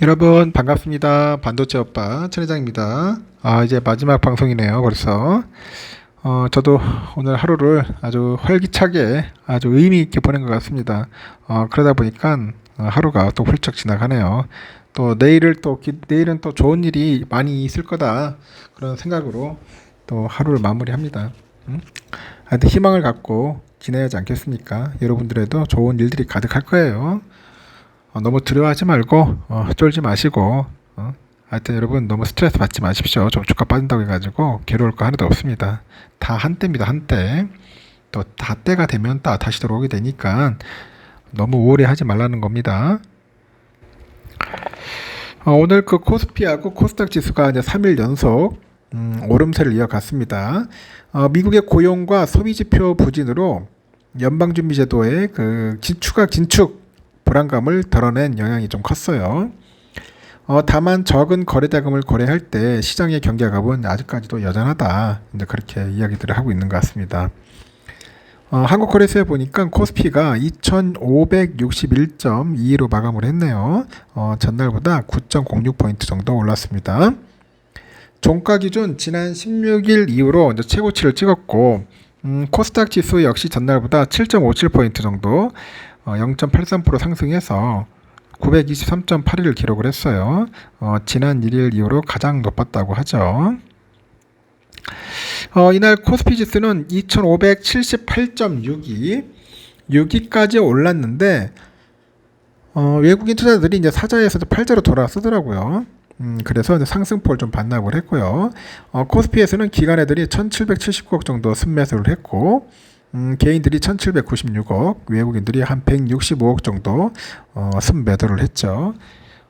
여러분 반갑습니다. 반도체 오빠 천 회장입니다. 이제 마지막 방송이네요 벌써. 저도 오늘 하루를 아주 활기차게 아주 의미 있게 보낸 것 같습니다. 그러다 보니까 하루가 또 훌쩍 지나가네요. 또 내일은 또 좋은 일이 많이 있을 거다 그런 생각으로 또 하루를 마무리합니다. 하여튼 희망을 갖고 지내야 하지 않겠습니까? 여러분들에도 좋은 일들이 가득할 거예요. 너무 두려워하지 말고 쫄지 마시고 하여튼 여러분 너무 스트레스 받지 마십시오. 좀 주가 빠진다고 해가지고 괴로울 거 하나도 없습니다. 다 한때입니다. 한때. 또 다 때가 되면 다시 들어오게 되니까 너무 우울해하지 말라는 겁니다. 오늘 그 코스피하고 코스닥 지수가 이제 3일 연속 오름세를 이어갔습니다. 미국의 고용과 소비지표 부진으로 연방준비제도의 그 추가 긴축 불안감을 덜어낸 영향이 좀 컸어요. 다만 적은 거래대금을 거래할 때 시장의 경계감은 아직까지도 여전하다. 이제 그렇게 이야기들을 하고 있는 것 같습니다. 한국거래소에 보니까 코스피가 2561.22로 마감을 했네요. 전날보다 9.06포인트 정도 올랐습니다. 종가 기준 지난 16일 이후로 이제 최고치를 찍었고, 코스닥 지수 역시 전날보다 7.57포인트 정도 0.83% 상승해서 923.81을 기록을 했어요. 지난 1일 이후로 가장 높았다고 하죠. 이날 코스피 지수는 2578.62까지 올랐는데 외국인 투자자들이 이제 사자에서도 팔자로 돌아서더라고요. 그래서 이제 상승폭을 좀 반납을 했고요. 코스피에서는 기관애들이 1779억 정도 순매수를 했고 개인들이 1796억, 외국인들이 한 165억 정도 순매도를 했죠.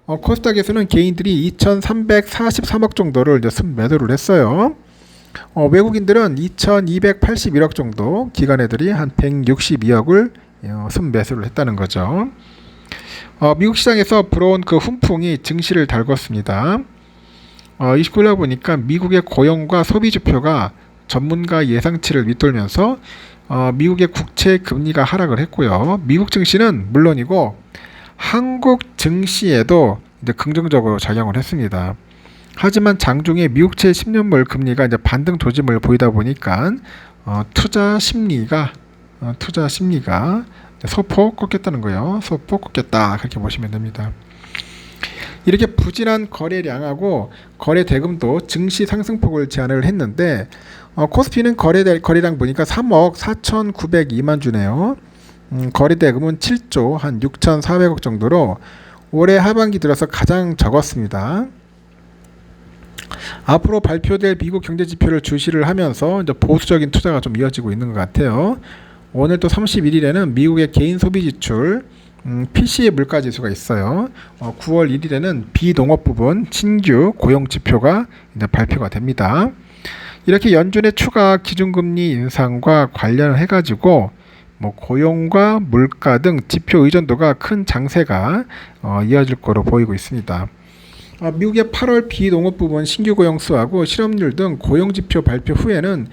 코스닥에서는 개인들이 2343억 정도를 이제 순매도를 했어요. 외국인들은 2281억 정도, 기관애들이 한 162억을 순매수를 했다는 거죠. 미국 시장에서 불어온 그 훈풍이 증시를 달궜습니다. 29일날 보니까 미국의 고용과 소비 지표가 전문가 예상치를 밑돌면서 미국의 국채 금리가 하락을 했고요. 미국 증시는 물론이고 한국 증시에도 이제 긍정적으로 작용을 했습니다. 하지만 장중에 미국채 10년물 금리가 이제 반등 조짐을 보이다 보니까 투자 심리가 소폭 꺾였다는 거예요. 소폭 꺾였다 그렇게 보시면 됩니다. 이렇게 부진한 거래량하고 거래 대금도 증시 상승폭을 제한을 했는데 코스피는 거래량 보니까 3억 4,902만 주네요. 거래 대금은 7조 한 6,400억 정도로 올해 하반기 들어서 가장 적었습니다. 앞으로 발표될 미국 경제 지표를 주시를 하면서 이제 보수적인 투자가 좀 이어지고 있는 것 같아요. 오늘 또 31일에는 미국의 개인 소비 지출 PC의 물가 지수가 있어요. 9월 1일에는 비농업 부분 신규 고용 지표가 이제 발표가 됩니다. 이렇게 연준의 추가 기준금리 인상과 관련해 가지고 고용과 물가 등 지표 의존도가 큰 장세가 이어질 거로 보이고 있습니다. 미국의 8월 비농업 부분 신규 고용 수하고 실업률 등 고용 지표 발표 후에는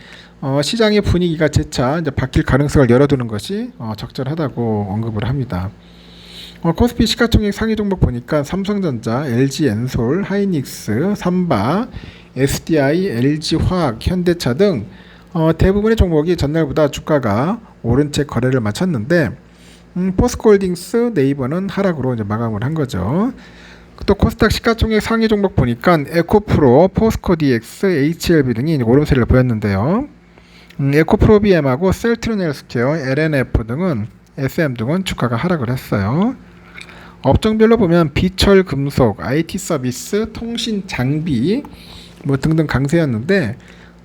시장의 분위기가 재차 이제 바뀔 가능성을 열어두는 것이 적절하다고 언급을 합니다. 코스피 시가총액 상위 종목 보니까 삼성전자, LG엔솔, 하이닉스, 삼바, SDI, LG화학, 현대차 등 대부분의 종목이 전날보다 주가가 오른 채 거래를 마쳤는데 포스코홀딩스, 네이버는 하락으로 이제 마감을 한 거죠. 또 코스닥 시가총액 상위 종목 보니까 에코프로, 포스코DX, HLB 등이 오름세를 보였는데요. 에코프로비엠하고 셀트론 헬스케어, LNF 등은 SM 등은 주가가 하락을 했어요. 업종별로 보면 비철 금속, IT 서비스, 통신 장비 등등 강세였는데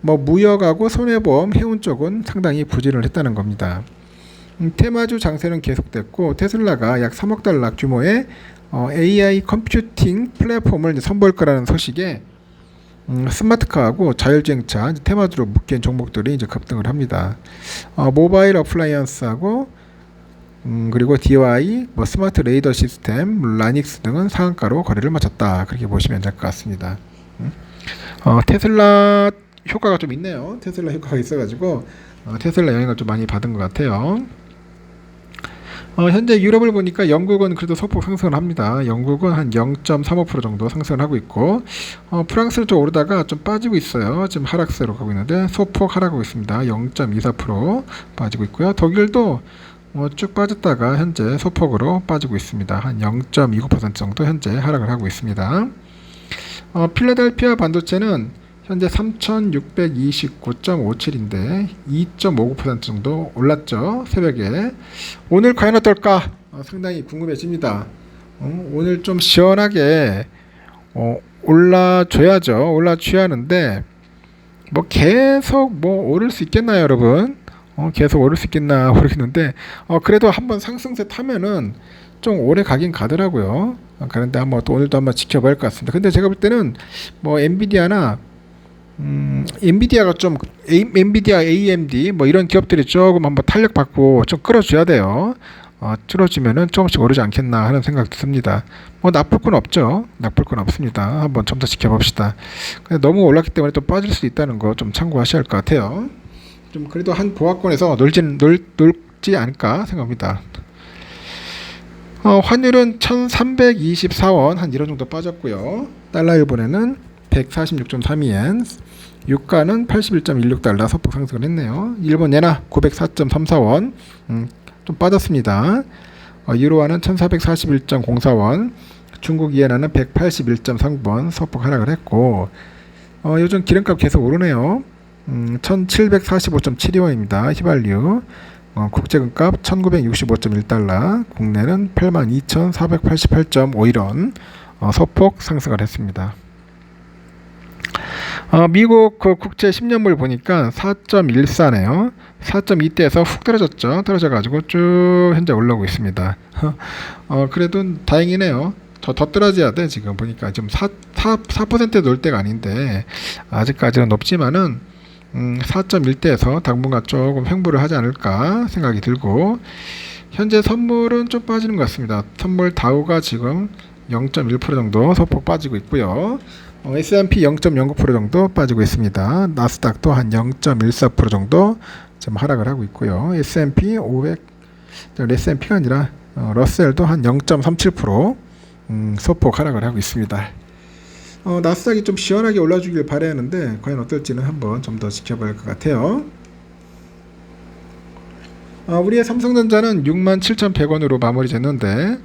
무역하고 손해보험, 해운 쪽은 상당히 부진을 했다는 겁니다. 테마주 장세는 계속됐고 테슬라가 약 3억 달러 규모의 AI 컴퓨팅 플랫폼을 선보일 거라는 소식에 스마트카하고 자율주행차 테마주로 묶인 종목들이 이제 급등을 합니다. 모바일 어플라이언스하고 그리고 DY, 스마트 레이더 시스템, 라닉스 등은 상한가로 거래를 마쳤다. 그렇게 보시면 될 것 같습니다. 테슬라 효과가 좀 있네요. 테슬라 효과가 있어가지고 테슬라 영향을 좀 많이 받은 것 같아요. 현재 유럽을 보니까 영국은 그래도 소폭 상승을 합니다. 영국은 한 0.35% 정도 상승을 하고 있고, 프랑스는 좀 오르다가 좀 빠지고 있어요. 지금 하락세로 가고 있는데 소폭 하락하고 있습니다. 0.24% 빠지고 있고요. 독일도 쭉 빠졌다가 현재 소폭으로 빠지고 있습니다. 한 0.29% 정도 현재 하락을 하고 있습니다. 필라델피아 반도체는 현재 3629.57인데 2.59% 정도 올랐죠. 새벽에. 오늘 과연 어떨까? 상당히 궁금해집니다. 오늘 좀 시원하게 올라줘야죠. 올라줘야 하는데 뭐 계속 뭐 오를 수 있겠나요, 여러분? 계속 오를 수 있겠나 모르겠는데 그래도 한번 상승세 타면은 좀 오래 가긴 가더라고요. 그런데 한번 또 오늘도 한번 지켜봐야 할 것 같습니다. 근데 제가 볼 때는 뭐 엔비디아나 엔비디아가 좀 엔비디아, AMD 뭐 이런 기업들이 조금 한번 탄력 받고 좀 끌어줘야 돼요. 끌어주면은 조금씩 오르지 않겠나 하는 생각도 듭니다. 뭐 나쁠 건 없죠. 나쁠 건 없습니다. 한번 좀 더 지켜봅시다. 근데 너무 올랐기 때문에 또 빠질 수 있다는 거 좀 참고하셔야 할 것 같아요. 좀 그래도 한 보합권에서 놀지 않을까 생각합니다. 환율은 1324원 한 이런 정도 빠졌고요. 달러 일본에는 146.32엔, 유가는 81.16달러 소폭 상승을 했네요. 일본 예나 904.34원 좀 빠졌습니다. 유로화는 1441.04원, 중국 이엔화는 181.3원 소폭 하락을 했고, 요즘 기름값 계속 오르네요. 1745.72원입니다. 휘발유. 국제금값 1965.1달러, 국내는 82,488.51원 소폭 상승을 했습니다. 미국 그 국채 10년물 보니까 4.14네요. 4.2대에서 훅 떨어졌죠. 떨어져가지고 쭉 현재 올라오고 있습니다. 그래도 다행이네요. 더 떨어져야 돼. 지금 보니까 지금 4%에 놓을 때가 아닌데 아직까지는 높지만은 4.1대에서 당분간 조금 횡보를 하지 않을까 생각이 들고, 현재 선물은 좀 빠지는 것 같습니다. 선물 다우가 지금 0.1% 정도 소폭 빠지고 있고요. S&P 0.09% 정도 빠지고 있습니다. 나스닥도 한 0.14% 정도 좀 하락을 하고 있고요. S&P 500, S&P가 아니라 러셀도 한 0.37% 소폭 하락을 하고 있습니다. 나스닥이 좀 시원하게 올라주길 바라야 하는데 과연 어떨지는 한번 좀 더 지켜봐야 할 것 같아요. 우리의 삼성전자는 67,100원으로 마무리됐는데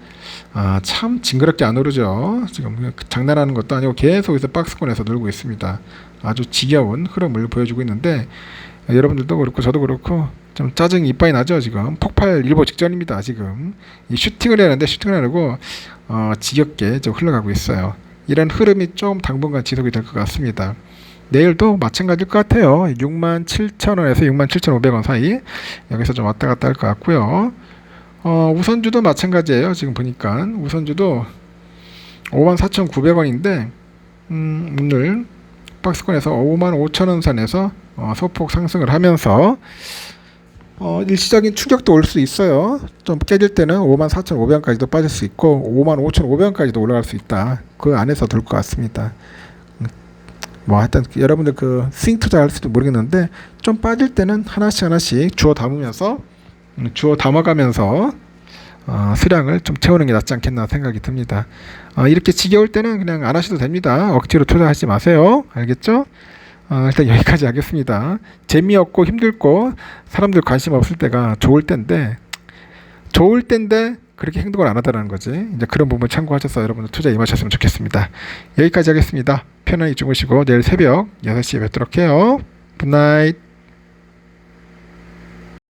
참 징그럽게 안 오르죠. 지금 장난하는 것도 아니고 계속 여기서 박스권에서 놀고 있습니다. 아주 지겨운 흐름을 보여주고 있는데 여러분들도 그렇고 저도 그렇고 좀 짜증이 이빠이 나죠. 지금 폭발 일보 직전입니다. 지금 이 슈팅을 해야 하는데 슈팅을 하려고 지겹게 좀 흘러가고 있어요. 이런 흐름이 좀 당분간 지속이 될 것 같습니다. 내일도 마찬가지일 것 같아요. 67,000원에서 67,500원 사이 여기서 좀 왔다 갔다 할 것 같고요. 우선주도 마찬가지예요. 지금 보니까 우선주도 54,900원인데 오늘 박스권에서 55,000원 선에서 소폭 상승을 하면서 일시적인 충격도 올 수 있어요. 좀 깨질 때는 54,500원까지도 빠질 수 있고 55,500원까지도 올라갈 수 있다. 그 안에서 돌 것 같습니다. 뭐 하여튼 여러분들 그 스윙 투자할지도 모르겠는데 좀 빠질 때는 하나씩 주워 담아가면서 수량을 좀 채우는 게 낫지 않겠나 생각이 듭니다. 이렇게 지겨울 때는 그냥 안 하셔도 됩니다. 억지로 투자하지 마세요. 알겠죠? 일단 여기까지 하겠습니다. 재미없고 힘들고 사람들 관심 없을 때가 좋을 때인데 그렇게 행동을 안 하다라는 거지. 이제 그런 부분 참고하셔서 여러분들 투자 임하셨으면 좋겠습니다. 여기까지 하겠습니다. 편안히 주무시고 내일 새벽 6시에 뵙도록 해요. 굿나잇.